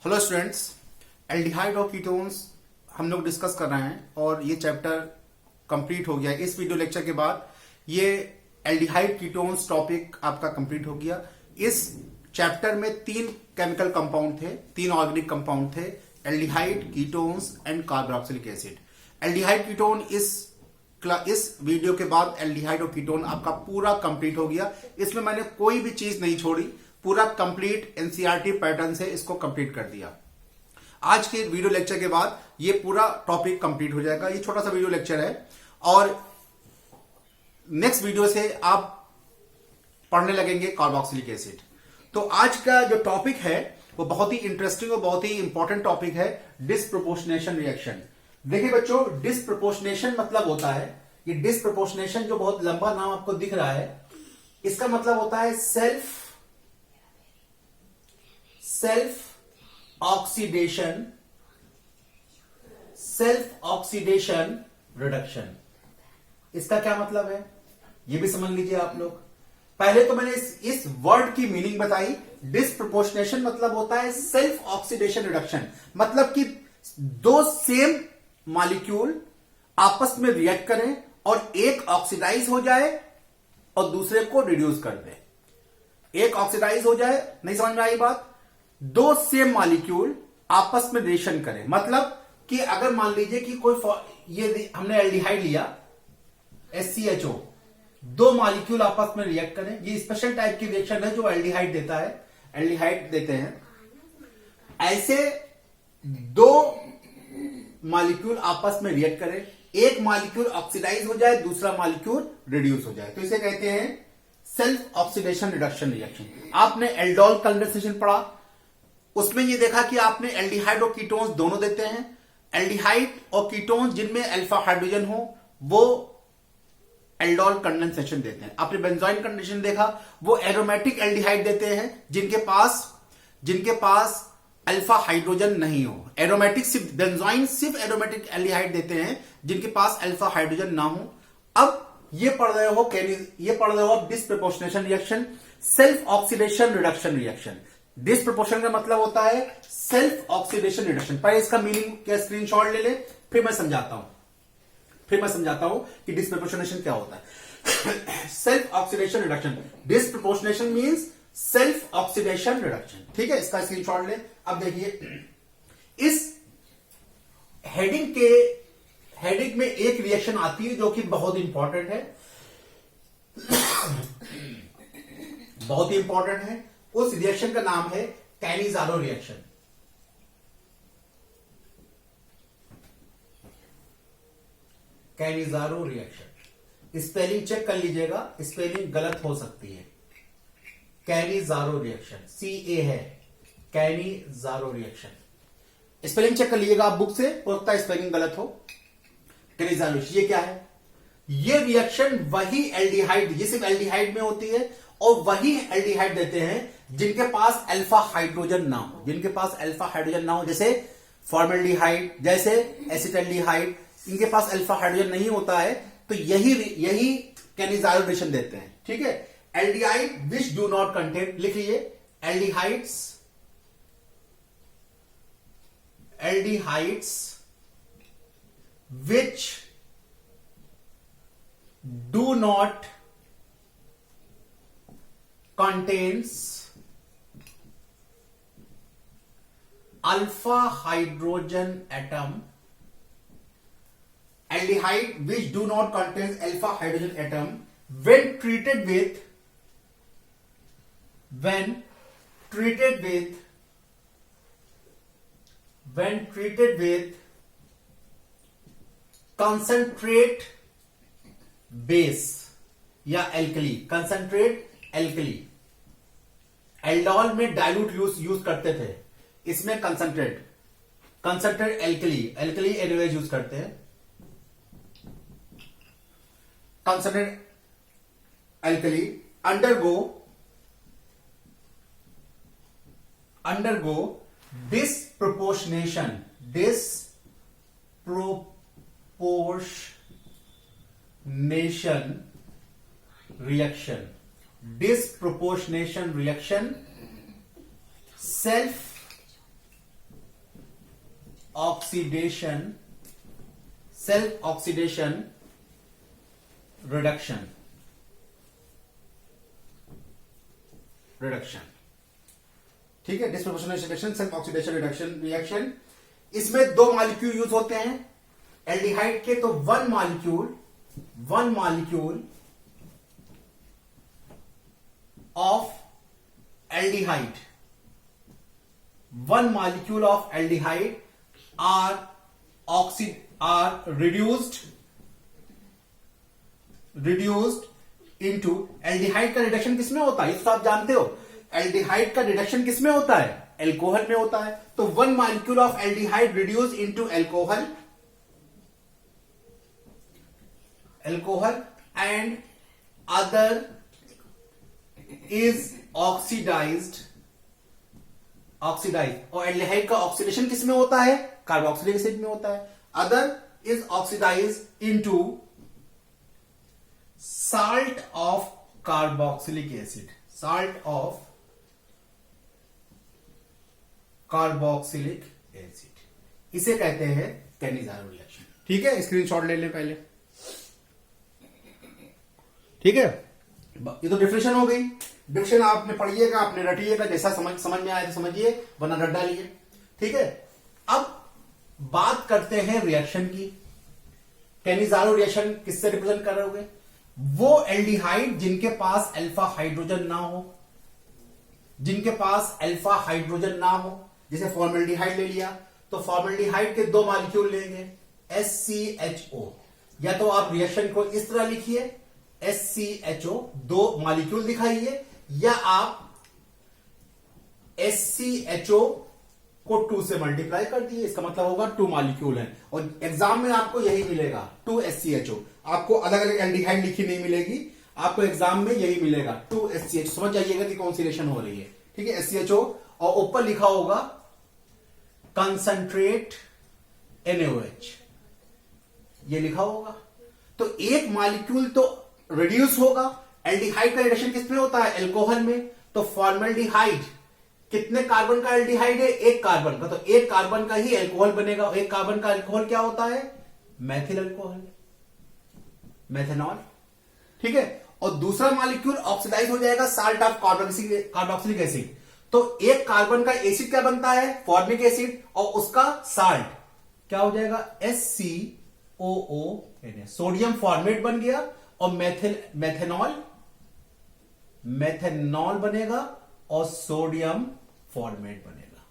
Hello students, aldehyde और ketones हम लोग डिस्कस कर रहे हैं और ये चैप्टर कंप्लीट हो गया। इस वीडियो लेक्चर के बाद ये एल्डिहाइड कीटोन्स टॉपिक आपका कंप्लीट हो गया। इस चैप्टर में तीन केमिकल कंपाउंड थे, तीन ऑर्गेनिक कंपाउंड थे, aldehyde, ketones and carboxylic acid. Aldehyde ketone इस वीडियो के बाद एल्डिहाइड और कीटोन आपका पूरा कंप्लीट हो गया। इसमें मैंने कोई भी चीज नहीं छोड़ी, पूरा कंप्लीट एनसीईआरटी पैटर्न से इसको कंप्लीट कर दिया। आज के वीडियो लेक्चर के बाद ये पूरा टॉपिक कंप्लीट हो जाएगा। ये छोटा सा वीडियो लेक्चर है और नेक्स्ट वीडियो से आप पढ़ने लगेंगे कार्बोक्सिलिक एसिड। तो आज का जो टॉपिक है वो बहुत ही इंटरेस्टिंग और बहुत ही इंपॉर्टेंट टॉपिक है, डिसप्रोपोर्शनेशन रिएक्शन। देखिए बच्चों, डिसप्रोपोर्शनेशन मतलब होता है, ये डिसप्रोपोर्शनेशन जो बहुत लंबा नाम आपको दिख रहा है, इसका मतलब होता है सेल्फ ऑक्सीडेशन रिडक्शन। इसका क्या मतलब है ये भी समझ लीजिए आप लोग। पहले तो मैंने इस वर्ड की मीनिंग बताई। डिसप्रोपोर्शनेशन मतलब होता है सेल्फ ऑक्सीडेशन रिडक्शन, मतलब कि दो सेम मॉलिक्यूल आपस में रिएक्ट करें और एक ऑक्सीडाइज हो जाए और दूसरे को रिड्यूस कर दे। एक ऑक्सीडाइज हो जाए, नहीं समझ में आई बात? दो सेम मॉलिक्यूल आपस में रिएक्शन करें, मतलब कि अगर मान लीजिए कि ये हमने एल्डिहाइड लिया SCHO, दो मॉलिक्यूल आपस में रिएक्ट करें। ये स्पेशल टाइप की रिएक्शन है जो एल्डिहाइड देता है, एल्डिहाइड देते हैं। ऐसे दो मॉलिक्यूल आपस में रिएक्ट करें, एक मॉलिक्यूल ऑक्सीडाइज हो जाए, दूसरा मॉलिक्यूल रिड्यूस हो जाए, तो इसे कहते हैं सेल्फ ऑक्सीडेशन रिडक्शन रिएक्शन। आपने एल्डोल कंडेंसेशन पढ़ा, उसमें ये देखा कि आपने एल्डिहाइड और कीटोन्स दोनों देते हैं। एल्डिहाइड और कीटोन्स जिनमें अल्फा हाइड्रोजन हो वो एल्डोल कंडेंसेशन देते हैं। आपने बेंजोइन कंडेंसेशन देखा, वो एरोमेटिक एल्डिहाइड देते हैं जिनके पास अल्फा हाइड्रोजन नहीं हो। एरोमेटिक सिर्फ बेंजोइन सिर्फ एरोमेटिक एल्डिहाइड देते हैं जिनके पास अल्फा हाइड्रोजन ना हो। अब ये पढ़ रहे हो disproportionation reaction, self oxidation reduction reaction. Disproportion का मतलब होता है सेल्फ ऑक्सीडेशन रिडक्शन। पहले इसका मीनिंग क्या स्क्रीनशॉट ले ले, फिर मैं समझाता हूं कि डिसप्रोपोर्शनेशन क्या होता है। Self oxidation reduction, disproportionation means self oxidation reduction. ठीक है, इसका स्क्रीनशॉट ले। अब देखिए, इस हेडिंग में एक रिएक्शन आती है जो कि बहुत इंपॉर्टेंट है, बहुत ही इंपॉर्टेंट है। उस रिएक्शन का नाम है Cannizzaro reaction. Cannizzaro reaction, spelling check कर लीजिएगा, स्पेलिंग गलत हो सकती है। कैनिज़ारो रिएक्शन CA है, कैनिज़ारो रिएक्शन। स्पेलिंग चेक कर लीजिएगा आप बुक से, हो सकता है स्पेलिंग गलत हो। कैनिज़ारो, ये क्या है? ये रिएक्शन वही एल्डिहाइड, ये सिर्फ एल्डिहाइड में होती है और वही एल्डिहाइड देते हैं जिनके पास अल्फा हाइड्रोजन ना हो, जैसे फॉर्मल्डिहाइड, जैसे एसिटल्डिहाइड, इनके पास अल्फा हाइड्रोजन नहीं होता है, तो यही कैनिज़ारो रिएक्शन देते हैं। ठीक है, aldehyde which do not contain, लिख लीजिए, aldehydes which do not contains alpha hydrogen atom, aldehyde which do not contains alpha hydrogen atom when treated with concentrate base या एल्कली, कंसंट्रेट एल्कली। एल्डोल में dilute use करते थे, इसमें concentrate alkali एनोवेज use करते हैं। Concentrate alkali undergo disproportionation reaction, disproportionation reaction, self oxidation, self oxidation reduction, ठीक है, disproportional reduction, self oxidation reduction reaction. इसमें दो मॉलिक्यूल यूज होते हैं एल्डिहाइड के, तो one molecule of aldehyde, one molecule of aldehyde are reduced into, aldehyde का reduction किसमें होता है, ये तो आप जानते हो, एल्डिहाइड का रिडक्शन किसमें होता है, एल्कोहल में होता है। तो one molecule of aldehyde reduce into alcohol and other is oxidized, और एल्डिहाइड का ऑक्सीडेशन किसमें होता है, कार्बोक्सिलिक एसिड में होता है। Other is oxidized into salt of carboxylic acid, salt of carboxylic acid, इसे कहते हैं कैनिज़ारो रिएक्शन। ठीक है, स्क्रीनशॉट ले लें पहले। ठीक है, ये तो डिफिनेशन हो गई। डिफिनेशन आपने पढ़िएगा, आपने रटिएगा, जैसा समझ में आया तो समझिए, वरना रट डालिए। ठीक है, अब बात करते हैं रिएक्शन की। कैनिज़ारो रिएक्शन किससे रिप्रेजेंट कर रहे हो? वो एल्डिहाइड जिनके पास अल्फा हाइड्रोजन ना हो, जिनके पास अल्फा हाइड्रोजन ना हो। जैसे फॉर्मल्डिहाइड ले लिया, तो फॉर्मल्डिहाइड के दो मॉलिक्यूल लेंगे SCHO, या तो आप रिएक्शन को इस तरह लिखिए SCHO, दो मॉलिक्यूल दिखाइए, या आप SCHO को 2 से मल्टीप्लाई कर दिए, इसका मतलब होगा 2 मॉलिक्यूल है। और एग्जाम में आपको यही मिलेगा 2 SCHO, आपको अलग अलग एल्डिहाइड लिखी नहीं मिलेगी, आपको एग्जाम में यही मिलेगा 2 SCHO। समझ जाइएगा कि कौन सी रिएक्शन हो रही है। ठीक है, SCHO, और ऊपर लिखा होगा कंसंट्रेट NaOH, ये लिखा होगा। तो एक मॉलिक्यूल तो रिड्यूस होगा। एल्डिहाइड का रिडक्शन किसमें होता है? अल्कोहल में। तो फॉर्मल्डिहाइड कितने कार्बन का एल्डिहाइड है? एक कार्बन का, तो एक कार्बन का ही अल्कोहल बनेगा। एक कार्बन का अल्कोहल क्या होता है? Maithil alcohol, methanol. ठीक है, और दूसरा मॉलिक्यूल ऑक्सीडाइज हो जाएगा साल्ट ऑफ कार्बोक्सिलिक एसिड। तो एक कार्बन का एसिड क्या बनता है? फॉर्मिक एसिड, और उसका साल्ट क्या हो जाएगा? SCOONA, सोडियम फॉर्मेट बन गया, और मेथेनॉल बनेगा, और सोडियम फॉर्मेट बनेगा।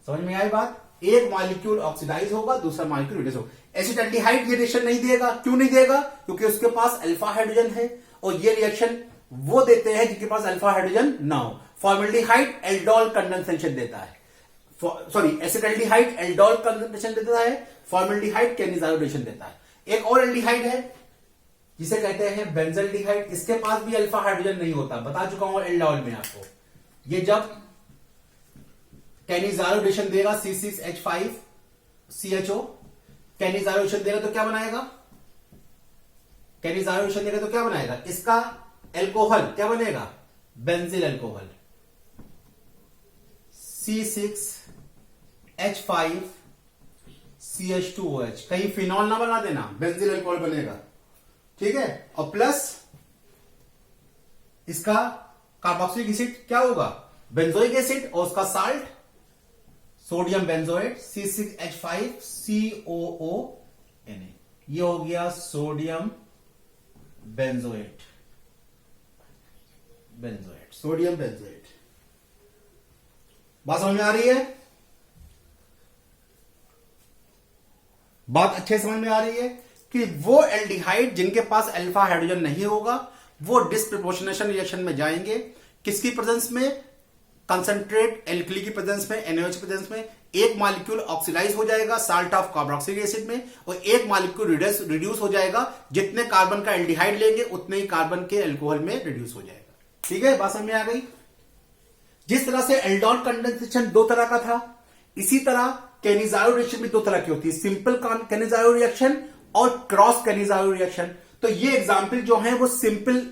समझ में आई बात? एक मॉलिक्यूल ऑक्सीडाइज होगा, दूसरा मॉलिक्यूल रिड्यूस होगा। एसिटाल्डिहाइड ये रिएक्शन नहीं देगा। क्यों नहीं देगा? क्योंकि उसके पास अल्फा हाइड्रोजन है, और ये रिएक्शन वो देते हैं जिनके पास अल्फा हाइड्रोजन ना हो। फॉर्मल्डिहाइड एल्डोल कंडेंसेशन देता है, सॉरी एसिटाल्डिहाइड एल्डोल कंडेंसेशन देता है, फॉर्मल्डिहाइड कैनिज़ारो रिएक्शन देता है। एक और एल्डिहाइड है जिसे कहते हैं बेंजल्डिहाइड, इसके पास भी अल्फा हाइड्रोजन नहीं होता, बता चुका हूं एल्डोल में आपको। ये जब कैनिज़ारो रिएक्शन देगा C6H5CHO, कैनिज़ारो रिएक्शन देगा तो क्या बनाएगा? कैनिज़ारो रिएक्शन देगा तो क्या बनाएगा? इसका एल्कोहल क्या बनेगा? Benzyl alcohol, C6H5CH2OH। कहीं फिनॉल ना बना देना, बेंजिल अल्कोहल बनेगा। ठीक है, और प्लस इसका कार्बोक्सिलिक एसिड क्या होगा? बेंजोइक एसिड, और उसका साल्ट सोडियम बेंजोएट C6H5COONA। ये हो गया सोडियम बेंजोएट, सोडियम बेंजोएट। बात समझ में आ रही है? बात अच्छे समझ में आ रही है कि वो एल्डिहाइड जिनके पास अल्फा हाइड्रोजन नहीं होगा वो डिस्प्रपोर्शनेशन रिएक्शन में जाएंगे। किसकी प्रेजेंस में? कंसंट्रेट एल्कली की प्रेजेंस में, NaOH की प्रेजेंस में। एक मॉलिक्यूल ऑक्सीडाइज हो जाएगा साल्ट ऑफ कार्बोक्सिलिक एसिड में, और एक मॉलिक्यूल रिड्यूस हो जाएगा। जितने कार्बन का एल्डिहाइड लेंगे उतने ही कार्बन के अल्कोहल में रिड्यूस हो जाएगा। ठीक है, बात समझ में आ गई? जिस तरह से एल्डोल कंडेंसेशन 2 तरह का था, इसी तरह कैनिज़ारो रिएक्शन भी 2 तरह की होती है, सिंपल कैनिज़ारो रिएक्शन और क्रॉस कैनिज़ारो रिएक्शन। तो ये एग्जाम्पल जो है वो सिंपल,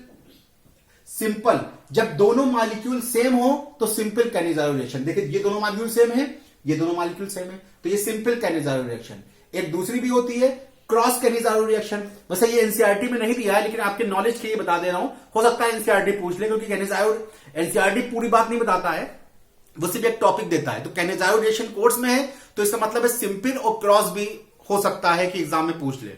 जब दोनों मॉलिक्यूल सेम हो तो सिंपल कैनिज़ारो रिएक्शन। देखिए ये दोनों मॉलिक्यूल सेम है, ये दोनों मॉलिक्यूल सेम है, तो ये सिंपल कैनिजारो रिएक्शन। एक दूसरी भी होती है क्रॉस कैनिजारो रिएक्शन। वैसे ये एनसीईआरटी में नहीं दिया है, लेकिन आपके नॉलेज के लिए बता दे रहा हूं, हो सकता है एनसीईआरटी पूछ ले, क्योंकि कैनिजारो एनसीईआरटी पूरी बात नहीं बताता है, वो सिर्फ एक टॉपिक देता है। तो कैनिजारो रिएक्शन कोर्स में है, तो इसका मतलब है सिंपल और क्रॉस भी हो सकता है कि एग्जाम में पूछ ले।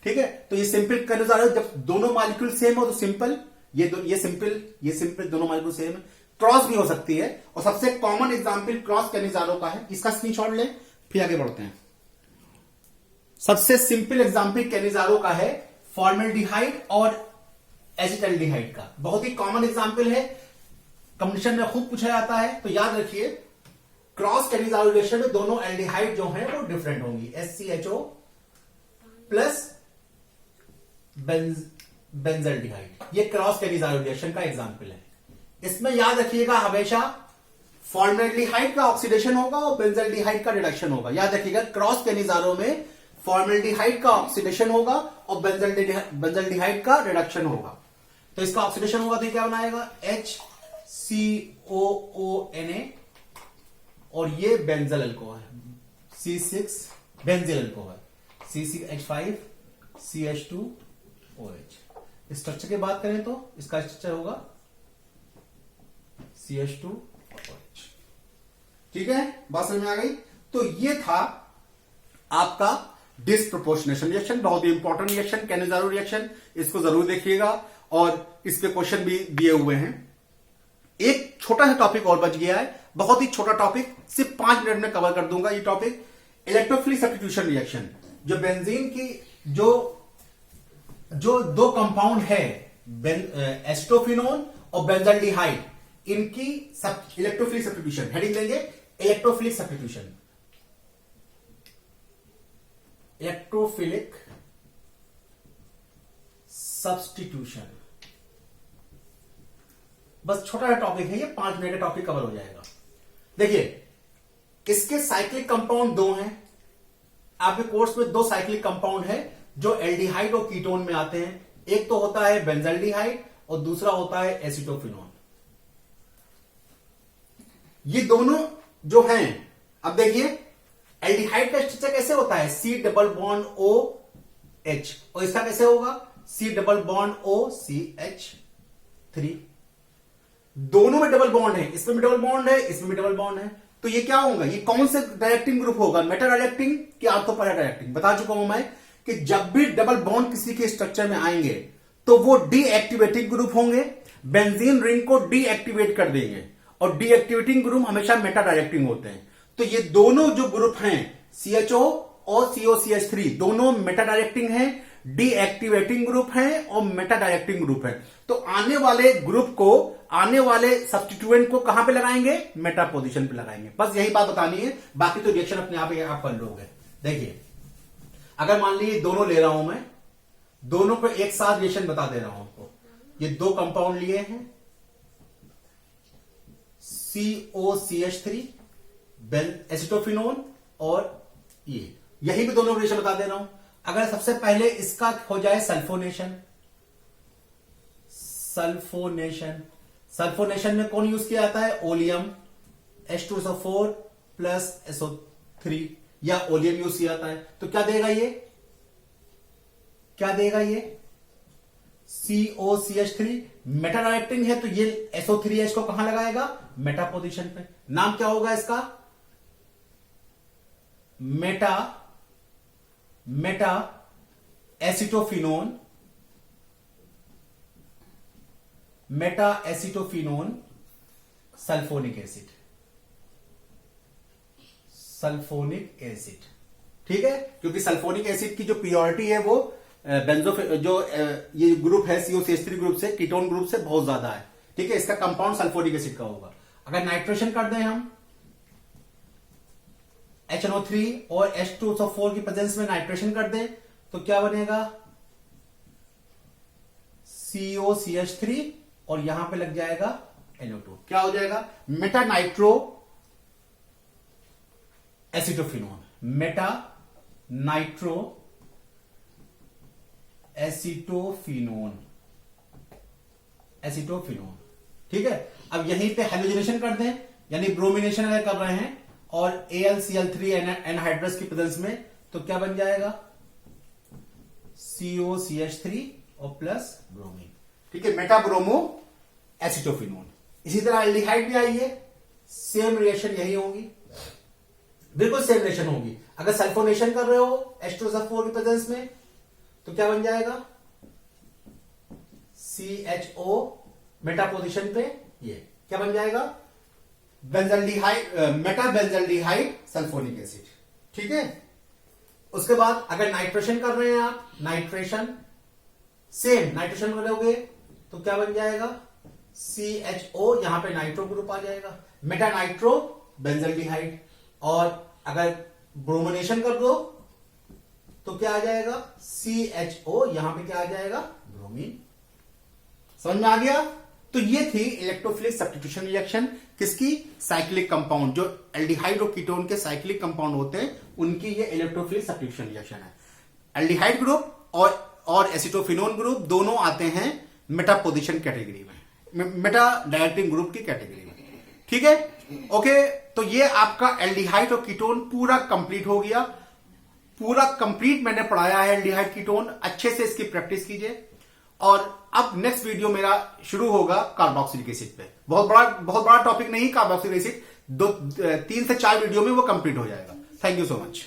ठीक है, तो ये सिंपल कैनिजारो, जब दोनों मॉलिक्यूल सेम हो तो सिंपल, ये सिंपल दोनों मॉलिक्यूल सेम है। क्रॉस भी हो सकती है, और सबसे कॉमन एग्जांपल क्रॉस कैनिजारो का है, इसका स्क्रीनशॉट ले, फिर आगे बढ़ते हैं। सबसे सिंपल एग्जांपल कैनिजारो का है फॉर्मेल्डिहाइड और एसिटल्डिहाइड का, बहुत ही कॉमन एग्जांपल है, कंपटीशन में खूब पूछा जाता है। तो याद रखिए क्रॉस कैनिजारो रिएक्शन में दोनों एल्डिहाइड जो है वो डिफरेंट होंगी, SCHO प्लस बेंजल्डिहाइड, ये क्रॉस कैनिजारो रिएक्शन का एग्जांपल है। इसमें याद रखिएगा हमेशा फॉर्मेल्डिहाइड का ऑक्सीडेशन होगा और बेंजल्डिहाइड का रिडक्शन होगा। याद रखिएगा क्रॉस कैनिजारो में फॉर्मेल्डिहाइड का ऑक्सीडेशन होगा और बेंजल्डिहाइड का रिडक्शन होगा। तो इसका ऑक्सीडेशन होगा तो ये क्या बनाएगा, HCOONA, और ये बेंजल अल्कोहल है, C6 benzyl alcohol, C6H5CH2OH। Structure की बात करें तो इसका स्ट्रक्चर होगा CH2OH। ठीक है, बात समझ में आ गई। तो ये था आपका डिस्प्रोपोर्शनेशन रिएक्शन, बहुत ही इंपॉर्टेंट रिएक्शन कैनिजारो रिएक्शन, इसको जरूर देखिएगा, और इसके क्वेश्चन भी दिए हुए हैं। एक छोटा सा टॉपिक और बच गया है, बहुत ही छोटा टॉपिक, सिर्फ 5 मिनट में कवर कर दूंगा ये टॉपिक, इलेक्ट्रोफिलिक सब्स्टिट्यूशन रिएक्शन। जो बेंजीन की जो दो कंपाउंड है, एस्टोफिनोन और बेंजल्डिहाइड, इनकी इलेक्ट्रोफिलिक सब्स्टिट्यूशन, हेडिंग देंगे इलेक्ट्रोफिलिक सब्स्टिट्यूशन, इलेक्ट्रोफिलिक सब्स्टिट्यूशन। बस छोटा सा टॉपिक है ये, 5 मिनट का टॉपिक कवर हो जाएगा। देखिए इसके साइक्लिक कंपाउंड 2 हैं, आपके कोर्स में 2 साइक्लिक कंपाउंड है जो एल्डिहाइड और कीटोन में आते हैं। एक तो होता है बेंजल्डिहाइड और दूसरा होता है एसिटोफिनोन। ये दोनों जो हैं, अब देखिए एल्डिहाइड का स्ट्रक्चर कैसे होता है, C डबल बॉन्ड OH, और इसका कैसे होगा, C डबल बॉन्ड OCH3। दोनों में डबल बॉन्ड है, इसमें भी डबल बॉन्ड है, इसमें भी डबल बॉन्ड है। तो ये क्या होगा, ये कौन से डायरेक्टिंग ग्रुप होगा, मेटा डायरेक्टिंग कि ऑर्थो पैरा डायरेक्टिंग। बता चुका हूं मैं कि जब भी डबल बॉन्ड किसी के स्ट्रक्चर में आएंगे तो वो डीएक्टिवेटिंग ग्रुप होंगे, बेंजीन रिंग को डीएक्टिवेट कर देंगे, और डीएक्टिवेटिंग ग्रुप हमेशा मेटा डायरेक्टिंग होते हैं। तो ये दोनों जो ग्रुप हैं CHO और COCH3, दोनों मेटा डायरेक्टिंग हैं, डीएक्टिवेटिंग ग्रुप हैं और मेटा डायरेक्टिंग ग्रुप है। तो आने वाले ग्रुप को, आने वाले सब्स्टिट्यूएंट को कहां पे लगाएंगे, मेटा पोजीशन पे लगाएंगे। बस यही बात बतानी है, बाकी तो रिएक्शन अपने आप ही आप कर लोगे। देखिए अगर मान लीजिए दोनों ले रहा हूं मैं, दोनों को एक साथ रिएक्शन बता दे रहा हूं आपको। ये 2 कंपाउंड लिए हैं, COCH3 एसिटोफिनोन, और यही भी दोनों रिएक्शन बता दे रहा हूं। अगर सबसे पहले इसका हो जाए सल्फोनेशन में कौन यूज किया जाता है, ओलियम, H2SO4 प्लस SO3, या ओलियम यूज किया जाता है। तो क्या देगा ये COCH3 मेटा डायरेक्टिंग है, तो ये SO3H को कहां लगाएगा, मेटा पोजीशन पे। नाम क्या होगा इसका, मेटा एसिटोफिनोन सल्फोनिक एसिड। ठीक है, क्योंकि सल्फोनिक एसिड की जो प्योरिटी है वो ये ग्रुप है COCH3 ग्रुप से, कीटोन ग्रुप से बहुत ज्यादा है। ठीक है, इसका कंपाउंड सल्फोनिक एसिड का होगा। अगर नाइट्रेशन कर दें हम, HNO3 और H2SO4 की प्रेजेंस में नाइट्रेशन कर दें, तो क्या बनेगा, COCH3, और यहां पे लग जाएगा NO2। क्या हो जाएगा, Meta nitro acetophenone, Meta nitro acetophenone. ठीक है, अब यहीं पे हेलोजिनेशन कर दें, यानी ब्रोमिनेशन अगर कर रहे हैं और AlCl3 एनहाइड्रस की प्रेजेंस में, तो क्या बन जाएगा COCH3 और प्लस ब्रोमीन। ठीक है, मेटाब्रोमो एसिटोफिनोन। इसी तरह एल्डिहाइड भी आई है, सेम रिएक्शन यही होगी, बिल्कुल सेम रिएक्शन होगी। अगर सल्फोनेशन कर रहे हो H2SO4 की प्रेजेंस में तो क्या बन जाएगा CHO, मेटा पोजीशन पे ये क्या बन जाएगा benzaldehyde, Meta benzaldehyde sulphonic acid. ठीक है, उसके बाद अगर नाइट्रेशन कर रहे हैं आप, नाइट्रेशन सेम नाइट्रेशन करोगे तो क्या बन जाएगा CHO, यहां पे नाइट्रो ग्रुप आ जाएगा, मेटा नाइट्रो बेंजल्डिहाइड। और अगर ब्रोमोनेशन कर दो तो क्या आ जाएगा CHO, यहां पे क्या आ जाएगा ब्रोमीन। समझ में आ गया? तो ये थी इलेक्ट्रोफिलिक सब्स्टिट्यूशन रिएक्शन किसकी, साइक्लिक कंपाउंड, जो एल्डिहाइड और कीटोन के साइक्लिक कंपाउंड होते हैं उनकी ये इलेक्ट्रोफिलिक सब्स्टिट्यूशन रिएक्शन है। एल्डिहाइड ग्रुप और एसिटोफिनोन ग्रुप दोनों आते हैं मेटा पोजीशन कैटेगरी में, मेटा डायरेक्टिंग ग्रुप की कैटेगरी में। ठीक है, ओके। तो ये आपका एल्डिहाइड और कीटोन पूरा कंप्लीट हो गया, पूरा कंप्लीट मैंने पढ़ाया है एल्डिहाइड कीटोन। अच्छे से इसकी प्रैक्टिस कीजिए। और अब नेक्स्ट वीडियो मेरा शुरू होगा कार्बोक्सिलिक एसिड पे। बहुत बड़ा टॉपिक नहीं कार्बोक्सिलिक एसिड, 3 से 4 वीडियो में वो कंप्लीट हो जाएगा। Thank you so much.